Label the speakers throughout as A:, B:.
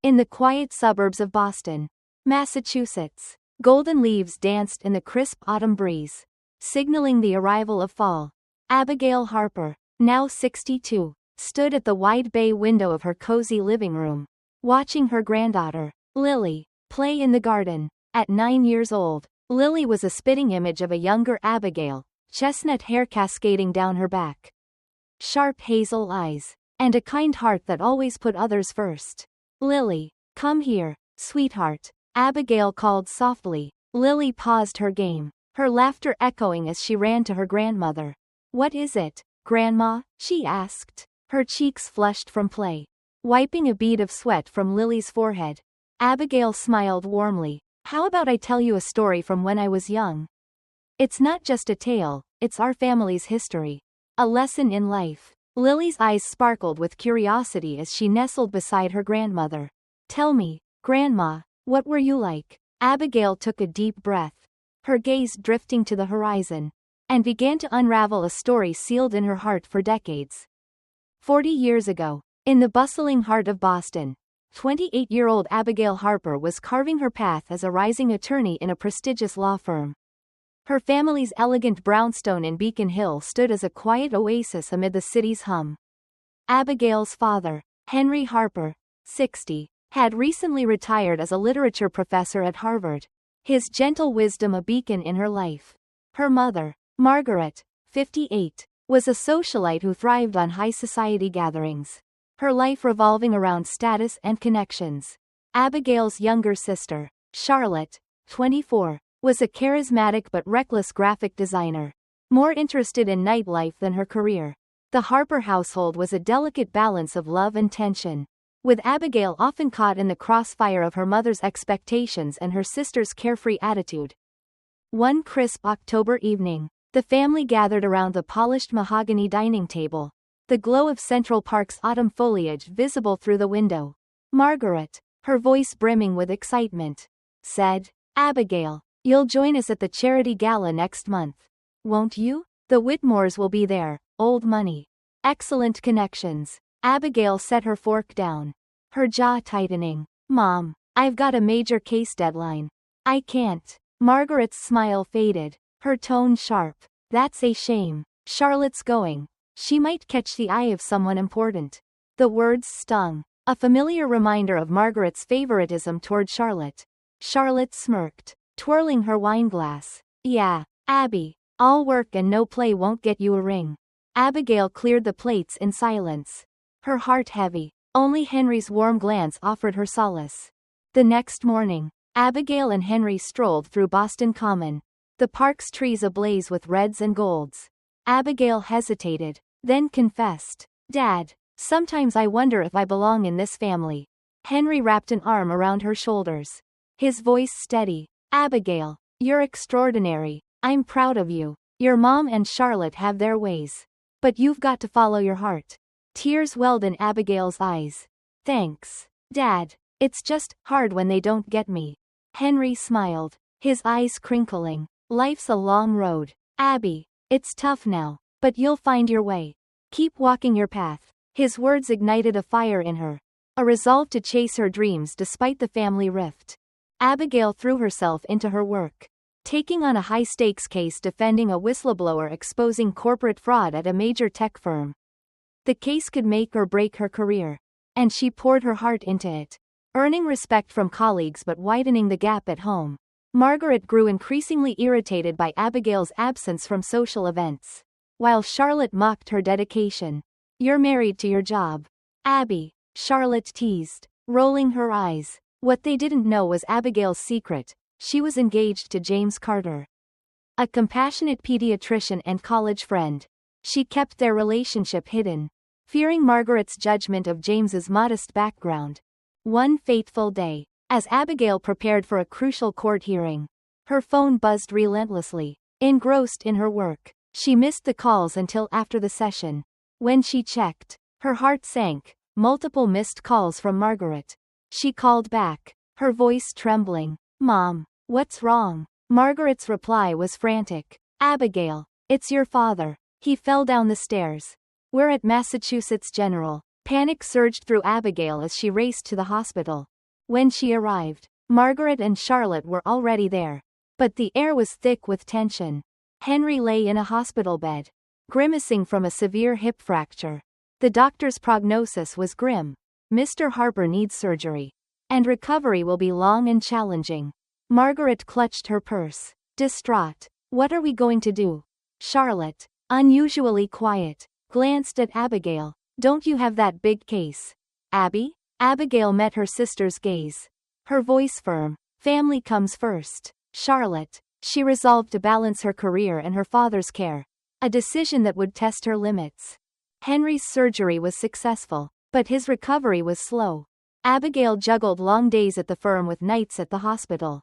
A: In the quiet suburbs of Boston, Massachusetts, golden leaves danced in the crisp autumn breeze, signaling the arrival of fall. Abigail Harper, now 62, stood at the wide bay window of her cozy living room, watching her granddaughter, Lily, play in the garden. At 9 years old, Lily was a spitting image of a younger Abigail, chestnut hair cascading down her back, sharp hazel eyes, and a kind heart that always put others first. Lily, come here, sweetheart, Abigail called softly. Lily paused her game, her laughter echoing as she ran to her grandmother. What is it, Grandma? She asked, her cheeks flushed from play. Wiping a bead of sweat from Lily's forehead, Abigail smiled warmly. How about I tell you a story from when I was young? It's not just a tale, it's our family's history. A lesson in life. Lily's eyes sparkled with curiosity as she nestled beside her grandmother. Tell me, Grandma, what were you like? Abigail took a deep breath, her gaze drifting to the horizon, and began to unravel a story sealed in her heart for decades. 40 years ago, in the bustling heart of Boston, 28-year-old Abigail Harper was carving her path as a rising attorney in a prestigious law firm. Her family's elegant brownstone in Beacon Hill stood as a quiet oasis amid the city's hum. Abigail's father, Henry Harper, 60, had recently retired as a literature professor at Harvard, his gentle wisdom a beacon in her life. Her mother, Margaret, 58, was a socialite who thrived on high society gatherings, her life revolving around status and connections. Abigail's younger sister, Charlotte, 24, was a charismatic but reckless graphic designer, more interested in nightlife than her career. The Harper household was a delicate balance of love and tension, with Abigail often caught in the crossfire of her mother's expectations and her sister's carefree attitude. One crisp October evening, the family gathered around the polished mahogany dining table, the glow of Central Park's autumn foliage visible through the window. Margaret, her voice brimming with excitement, said, Abigail, you'll join us at the charity gala next month, won't you? The Whitmores will be there, old money. Excellent connections. Abigail set her fork down, her jaw tightening. Mom, I've got a major case deadline. I can't. Margaret's smile faded, her tone sharp. That's a shame. Charlotte's going. She might catch the eye of someone important. The words stung, a familiar reminder of Margaret's favoritism toward Charlotte. Charlotte smirked, twirling her wineglass. Yeah, Abby, all work and no play won't get you a ring. Abigail cleared the plates in silence, her heart heavy. Only Henry's warm glance offered her solace. The next morning, Abigail and Henry strolled through Boston Common, the park's trees ablaze with reds and golds. Abigail hesitated, then confessed, Dad, sometimes I wonder if I belong in this family. Henry wrapped an arm around her shoulders, his voice steady. Abigail, you're extraordinary. I'm proud of you. Your mom and Charlotte have their ways, but you've got to follow your heart. Tears welled in Abigail's eyes. Thanks, Dad. It's just hard when they don't get me. Henry smiled, his eyes crinkling. Life's a long road, Abby. It's tough now, but you'll find your way. Keep walking your path. His words ignited a fire in her, a resolve to chase her dreams despite the family rift. Abigail threw herself into her work, taking on a high-stakes case defending a whistleblower exposing corporate fraud at a major tech firm. The case could make or break her career, and she poured her heart into it, earning respect from colleagues but widening the gap at home. Margaret grew increasingly irritated by Abigail's absence from social events, while Charlotte mocked her dedication. You're married to your job, Abby, Charlotte teased, rolling her eyes. What they didn't know was Abigail's secret. She was engaged to James Carter, a compassionate pediatrician and college friend. She kept their relationship hidden, fearing Margaret's judgment of James's modest background. One fateful day, as Abigail prepared for a crucial court hearing, her phone buzzed relentlessly. Engrossed in her work, she missed the calls until after the session. When she checked, her heart sank. Multiple missed calls from Margaret. She called back, her voice trembling. Mom, what's wrong? Margaret's reply was frantic. Abigail, it's your father. He fell down the stairs. We're at Massachusetts General. Panic surged through Abigail as she raced to the hospital. When she arrived, Margaret and Charlotte were already there. But the air was thick with tension. Henry lay in a hospital bed, grimacing from a severe hip fracture. The doctor's prognosis was grim. Mr. Harper needs surgery, and recovery will be long and challenging. Margaret clutched her purse, distraught. What are we going to do? Charlotte, unusually quiet, glanced at Abigail. Don't you have that big case? Abby? Abigail met her sister's gaze. Her voice firm. Family comes first. Charlotte. She resolved to balance her career and her father's care. A decision that would test her limits. Henry's surgery was successful, but his recovery was slow. Abigail juggled long days at the firm with nights at the hospital.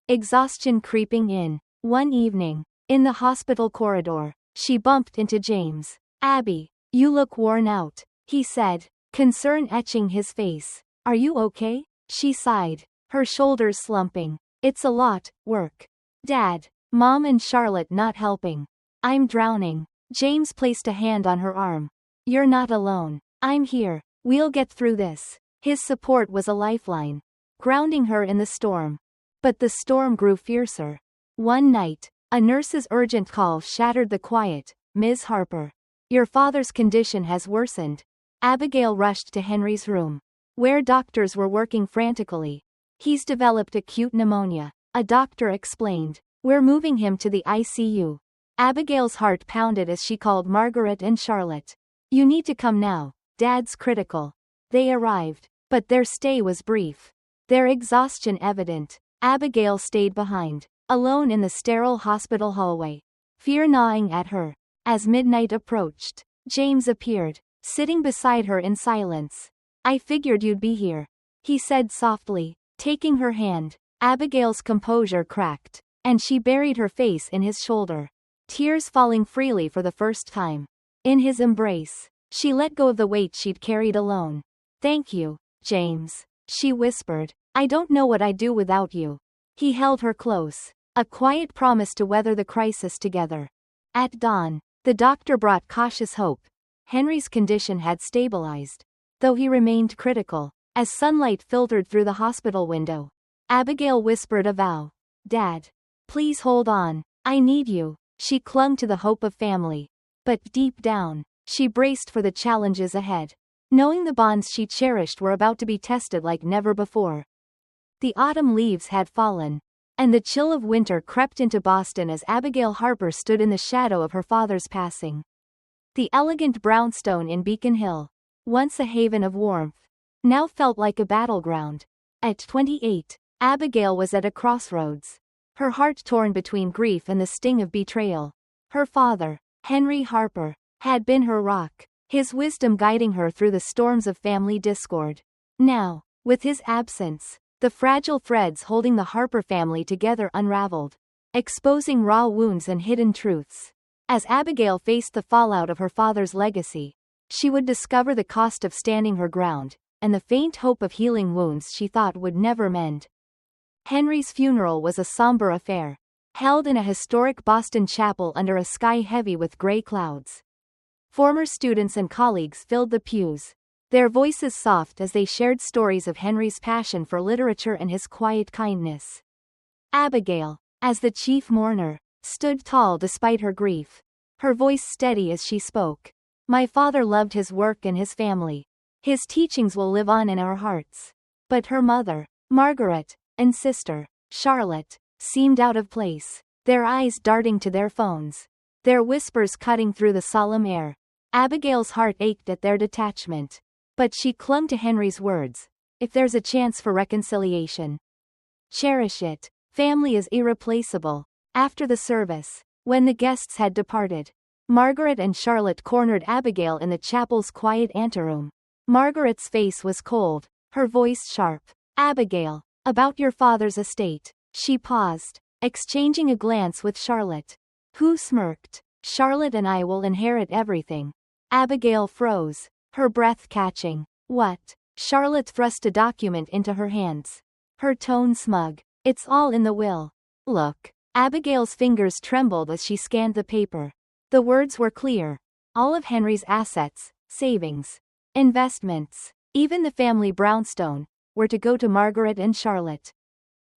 A: Exhaustion creeping in. One evening, in the hospital corridor, she bumped into James. Abby, you look worn out, he said, concern etching his face. Are you okay? She sighed, her shoulders slumping. It's a lot, work. Dad, Mom and Charlotte not helping. I'm drowning. James placed a hand on her arm. You're not alone. I'm here. We'll get through this. His support was a lifeline, grounding her in the storm. But the storm grew fiercer. One night, a nurse's urgent call shattered the quiet. Ms. Harper, your father's condition has worsened. Abigail rushed to Henry's room, where doctors were working frantically. He's developed acute pneumonia, a doctor explained. We're moving him to the ICU. Abigail's heart pounded as she called Margaret and Charlotte. You need to come now. Dad's critical. They arrived, but their stay was brief. Their exhaustion evident. Abigail stayed behind, alone in the sterile hospital hallway, fear gnawing at her. As midnight approached, James appeared, sitting beside her in silence. I figured you'd be here, he said softly, taking her hand. Abigail's composure cracked, and she buried her face in his shoulder, tears falling freely for the first time. In his embrace, she let go of the weight she'd carried alone. Thank you, James, she whispered. I don't know what I'd do without you. He held her close, a quiet promise to weather the crisis together. At dawn, the doctor brought cautious hope. Henry's condition had stabilized, though he remained critical. As sunlight filtered through the hospital window, Abigail whispered a vow. Dad, please hold on. I need you. She clung to the hope of family. But deep down, she braced for the challenges ahead, knowing the bonds she cherished were about to be tested like never before. The autumn leaves had fallen, and the chill of winter crept into Boston as Abigail Harper stood in the shadow of her father's passing. The elegant brownstone in Beacon Hill, once a haven of warmth, now felt like a battleground. At 28, Abigail was at a crossroads, her heart torn between grief and the sting of betrayal. Her father, Henry Harper, had been her rock, his wisdom guiding her through the storms of family discord. Now, with his absence, the fragile threads holding the Harper family together unraveled, exposing raw wounds and hidden truths. As Abigail faced the fallout of her father's legacy, she would discover the cost of standing her ground, and the faint hope of healing wounds she thought would never mend. Henry's funeral was a somber affair, held in a historic Boston chapel under a sky heavy with gray clouds. Former students and colleagues filled the pews, their voices soft as they shared stories of Henry's passion for literature and his quiet kindness. Abigail, as the chief mourner, stood tall despite her grief, her voice steady as she spoke. My father loved his work and his family. His teachings will live on in our hearts. But her mother, Margaret, and sister, Charlotte, seemed out of place, their eyes darting to their phones, their whispers cutting through the solemn air. Abigail's heart ached at their detachment. But she clung to Henry's words. If there's a chance for reconciliation, cherish it. Family is irreplaceable. After the service, when the guests had departed, Margaret and Charlotte cornered Abigail in the chapel's quiet anteroom. Margaret's face was cold, her voice sharp. Abigail, about your father's estate. She paused, exchanging a glance with Charlotte, who smirked. Charlotte and I will inherit everything. Abigail froze, her breath catching. What? Charlotte thrust a document into her hands, her tone smug. It's all in the will. Look. Abigail's fingers trembled as she scanned the paper. The words were clear. All of Henry's assets, savings, Investments, even the family brownstone, were to go to Margaret and Charlotte.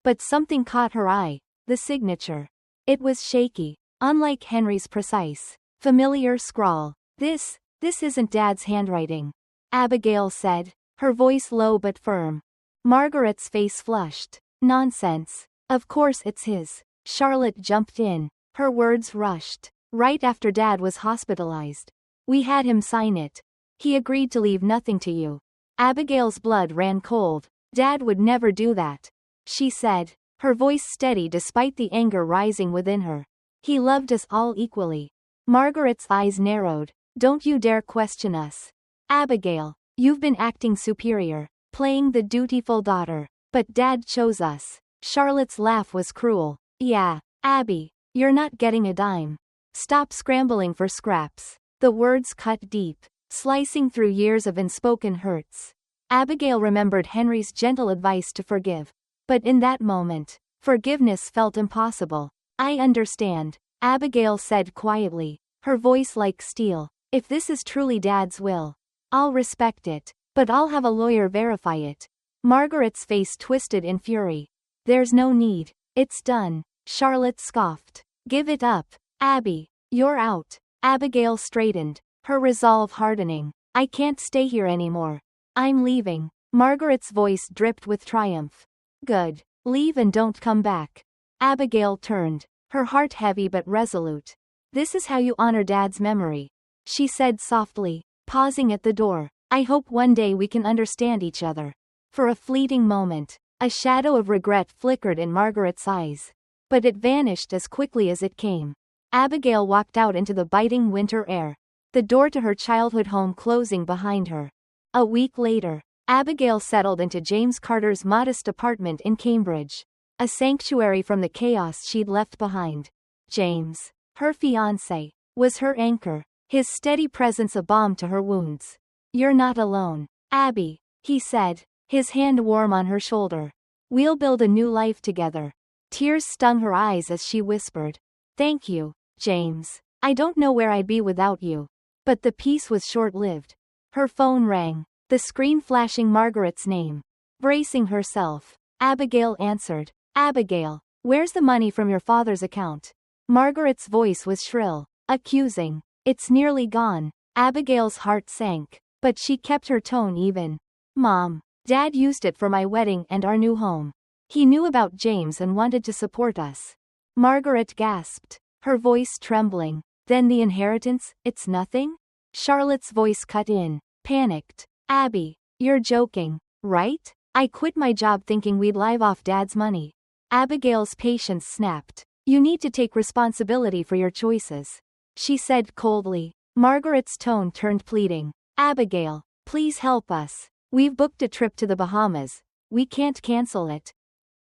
A: But something caught her eye, the signature. It was shaky, unlike Henry's precise, familiar scrawl. This isn't Dad's handwriting, Abigail said, her voice low but firm. Margaret's face flushed. Nonsense. Of course it's his. Charlotte jumped in. Her words rushed. Right after Dad was hospitalized. We had him sign it. He agreed to leave nothing to you. Abigail's blood ran cold. Dad would never do that, she said, her voice steady despite the anger rising within her. He loved us all equally. Margaret's eyes narrowed. Don't you dare question us. Abigail, you've been acting superior, playing the dutiful daughter. But Dad chose us. Charlotte's laugh was cruel. Yeah, Abby, you're not getting a dime. Stop scrambling for scraps. The words cut deep, slicing through years of unspoken hurts. Abigail remembered Henry's gentle advice to forgive. But in that moment, forgiveness felt impossible. I understand, Abigail said quietly, her voice like steel. If this is truly Dad's will, I'll respect it, but I'll have a lawyer verify it. Margaret's face twisted in fury. There's no need. It's done. Charlotte scoffed. Give it up, Abby. You're out. Abigail straightened, her resolve hardening. I can't stay here anymore. I'm leaving. Margaret's voice dripped with triumph. Good. Leave and don't come back. Abigail turned, her heart heavy but resolute. This is how you honor Dad's memory, she said softly, pausing at the door. I hope one day we can understand each other. For a fleeting moment, a shadow of regret flickered in Margaret's eyes. But it vanished as quickly as it came. Abigail walked out into the biting winter air, the door to her childhood home closing behind her. A week later, Abigail settled into James Carter's modest apartment in Cambridge, a sanctuary from the chaos she'd left behind. James, her fiancé, was her anchor, his steady presence a balm to her wounds. You're not alone, Abby, he said, his hand warm on her shoulder. We'll build a new life together. Tears stung her eyes as she whispered. Thank you, James. I don't know where I'd be without you. But the peace was short-lived. Her phone rang, the screen flashing Margaret's name. Bracing herself, Abigail answered. Abigail, where's the money from your father's account? Margaret's voice was shrill, accusing. It's nearly gone. Abigail's heart sank, but she kept her tone even. Mom, Dad used it for my wedding and our new home. He knew about James and wanted to support us. Margaret gasped, her voice trembling. Then the inheritance, it's nothing? Charlotte's voice cut in, panicked. Abby, you're joking, right? I quit my job thinking we'd live off Dad's money. Abigail's patience snapped. You need to take responsibility for your choices, she said coldly. Margaret's tone turned pleading. Abigail, please help us. We've booked a trip to the Bahamas. We can't cancel it.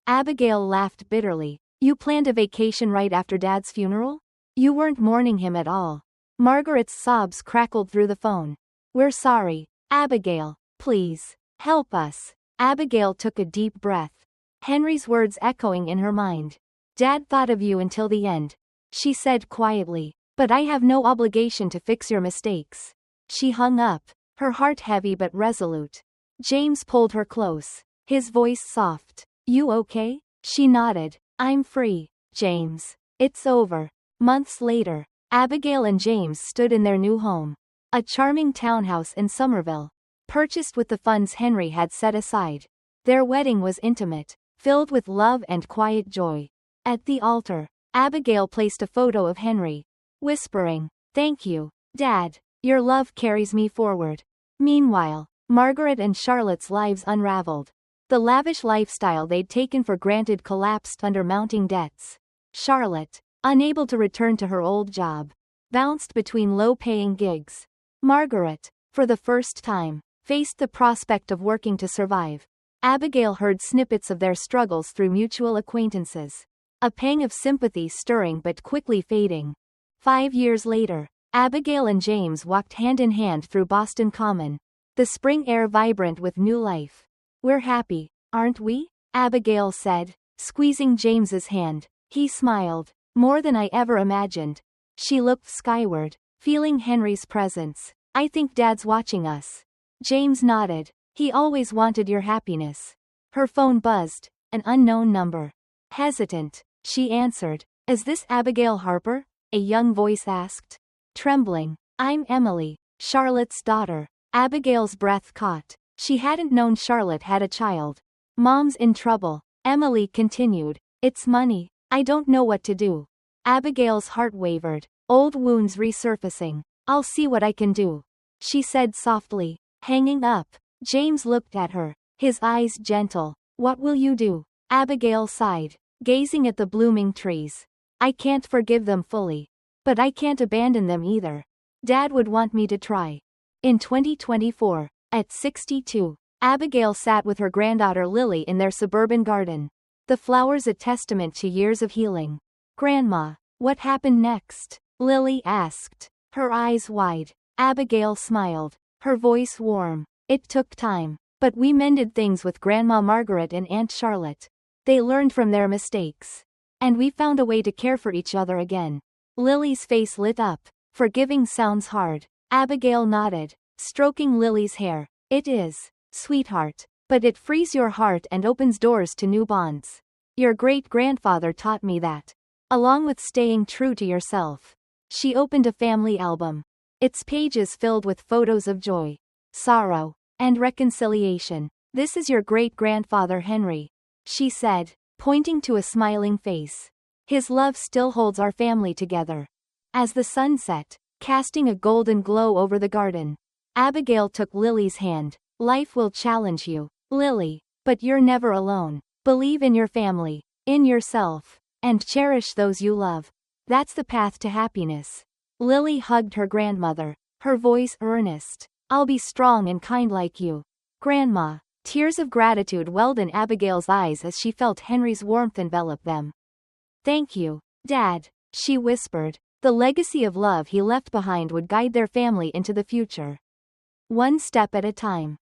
A: Abigail laughed bitterly. You planned a vacation right after Dad's funeral? You weren't mourning him at all. Margaret's sobs crackled through the phone. We're sorry, Abigail. Please, help us. Abigail took a deep breath. Henry's words echoing in her mind. Dad thought of you until the end, she said quietly. But I have no obligation to fix your mistakes. She hung up, her heart heavy but resolute. James pulled her close, his voice soft. You okay? She nodded. I'm free, James. It's over. Months later, Abigail and James stood in their new home, a charming townhouse in Somerville, purchased with the funds Henry had set aside. Their wedding was intimate, filled with love and quiet joy. At the altar, Abigail placed a photo of Henry, whispering, "Thank you, Dad. Your love carries me forward." Meanwhile, Margaret and Charlotte's lives unraveled. The lavish lifestyle they'd taken for granted collapsed under mounting debts. Charlotte, unable to return to her old job, bounced between low-paying gigs. Margaret, for the first time, faced the prospect of working to survive. Abigail heard snippets of their struggles through mutual acquaintances. A pang of sympathy stirring but quickly fading. 5 years later, Abigail and James walked hand in hand through Boston Common, the spring air vibrant with new life. We're happy, aren't we? Abigail said, squeezing James's hand. He smiled. More than I ever imagined. She looked skyward, feeling Henry's presence. I think Dad's watching us. James nodded. He always wanted your happiness. Her phone buzzed. An unknown number. Hesitant, she answered. Is this Abigail Harper? A young voice asked. Trembling. I'm Emily, Charlotte's daughter. Abigail's breath caught. She hadn't known Charlotte had a child. Mom's in trouble. Emily continued. It's money. I don't know what to do. Abigail's heart wavered. Old wounds resurfacing. I'll see what I can do, she said softly. Hanging up, James looked at her, his eyes gentle. What will you do? Abigail sighed, gazing at the blooming trees. I can't forgive them fully. But I can't abandon them either. Dad would want me to try. In 2024, at 62, Abigail sat with her granddaughter Lily in their suburban garden. The flowers a testament to years of healing. Grandma, what happened next? Lily asked, her eyes wide. Abigail smiled, her voice warm. It took time, but we mended things with Grandma Margaret and Aunt Charlotte. They learned from their mistakes. And we found a way to care for each other again. Lily's face lit up. Forgiving sounds hard. Abigail nodded, stroking Lily's hair. It is, sweetheart. But it frees your heart and opens doors to new bonds. Your great-grandfather taught me that. Along with staying true to yourself. She opened a family album. Its pages filled with photos of joy, sorrow, and reconciliation. This is your great-grandfather Henry, she said, pointing to a smiling face. His love still holds our family together. As the sun set, casting a golden glow over the garden, Abigail took Lily's hand. Life will challenge you, Lily, but you're never alone. Believe in your family, in yourself, and cherish those you love. That's the path to happiness. Lily hugged her grandmother, her voice earnest. I'll be strong and kind like you, Grandma. Tears of gratitude welled in Abigail's eyes as she felt Henry's warmth envelop them. Thank you, Dad, she whispered. The legacy of love he left behind would guide their family into the future. One step at a time.